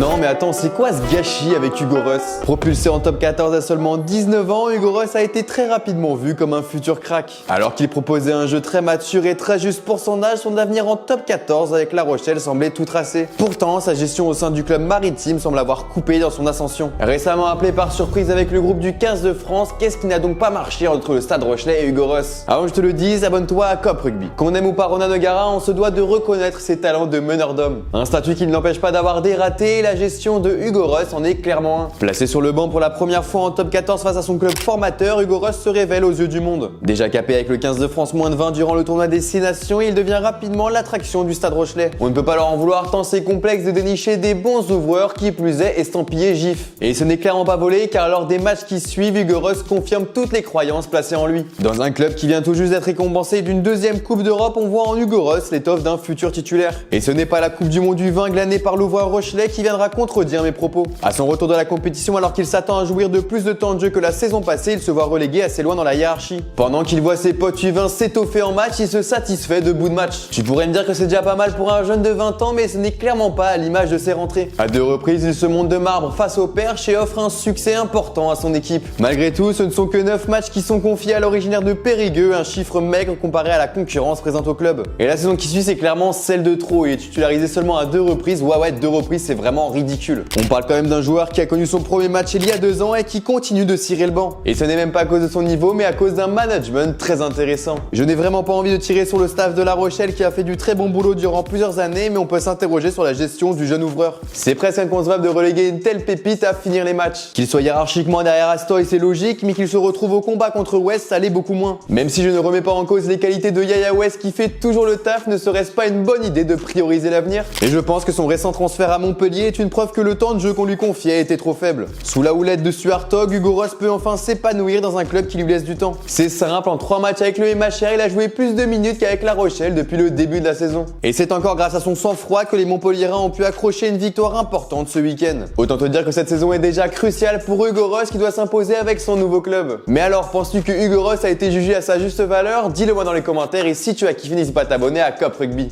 Non mais attends, c'est quoi ce gâchis avec Hugo Ross? Propulsé en top 14 à seulement 19 ans, Hugo Ross a été très rapidement vu comme un futur crack. Alors qu'il proposait un jeu très mature et très juste pour son âge, son avenir en top 14 avec La Rochelle semblait tout tracé. Pourtant, sa gestion au sein du club maritime semble avoir coupé dans son ascension. Récemment appelé par surprise avec le groupe du 15 de France, qu'est-ce qui n'a donc pas marché entre le Stade Rochelais et Hugo Ross? Avant que je te le dise, abonne-toi à Cop Rugby. Qu'on aime ou pas Ronan O'Gara, on se doit de reconnaître ses talents de meneur d'hommes. Un statut qui ne l'empêche pas d'avoir des ratés, et la gestion de Hugo Ross en est clairement un. Placé sur le banc pour la première fois en top 14 face à son club formateur, Hugo Ross se révèle aux yeux du monde. Déjà capé avec le 15 de France moins de 20 durant le tournoi des 6 nations, il devient rapidement l'attraction du Stade Rochelais. On ne peut pas leur en vouloir tant c'est complexe de dénicher des bons ouvreurs qui plus est estampillés GIF. Et ce n'est clairement pas volé car lors des matchs qui suivent, Hugo Ross confirme toutes les croyances placées en lui. Dans un club qui vient tout juste d'être récompensé d'une deuxième Coupe d'Europe, on voit en Hugo Ross l'étoffe d'un futur titulaire. Et ce n'est pas la Coupe du Monde du vin glanée par l'ouvreur Rochelais qui viendra contredire mes propos. À son retour de la compétition, alors qu'il s'attend à jouir de plus de temps de jeu que la saison passée, il se voit relégué assez loin dans la hiérarchie. Pendant qu'il voit ses potes U20 s'étoffer en match, il se satisfait de bout de match. Tu pourrais me dire que c'est déjà pas mal pour un jeune de 20 ans, mais ce n'est clairement pas à l'image de ses rentrées. À 2 reprises, il se monte de marbre face au Perche et offre un succès important à son équipe. Malgré tout, ce ne sont que 9 matchs qui sont confiés à l'originaire de Périgueux, un chiffre maigre comparé à la concurrence présente au club. Et la saison qui suit, c'est clairement celle de trop. Il est titularisé seulement à 2 reprises. Ouais, 2 reprises, c'est vraiment ridicule. On parle quand même d'un joueur qui a connu son premier match il y a 2 ans et qui continue de cirer le banc. Et ce n'est même pas à cause de son niveau, mais à cause d'un management très intéressant. Je n'ai vraiment pas envie de tirer sur le staff de La Rochelle qui a fait du très bon boulot durant plusieurs années, mais on peut s'interroger sur la gestion du jeune ouvreur. C'est presque inconcevable de reléguer une telle pépite à finir les matchs. Qu'il soit hiérarchiquement derrière Astoy, c'est logique, mais qu'il se retrouve au combat contre West, ça l'est beaucoup moins. Même si je ne remets pas en cause les qualités de Yaya West qui fait toujours le taf, ne serait-ce pas une bonne idée de prioriser l'avenir? Et je pense que son récent transfert à Montpellier est une preuve que le temps de jeu qu'on lui confiait était trop faible. Sous la houlette de Stuart Hogg, Hugo Ross peut enfin s'épanouir dans un club qui lui laisse du temps. C'est simple, en 3 matchs avec le MHR, il a joué plus de minutes qu'avec La Rochelle depuis le début de la saison. Et c'est encore grâce à son sang-froid que les Montpelliérains ont pu accrocher une victoire importante ce week-end. Autant te dire que cette saison est déjà cruciale pour Hugo Ross qui doit s'imposer avec son nouveau club. Mais alors, penses-tu que Hugo Ross a été jugé à sa juste valeur? Dis-le moi dans les commentaires et si tu as kiffé, n'hésite pas à t'abonner à Cop Rugby.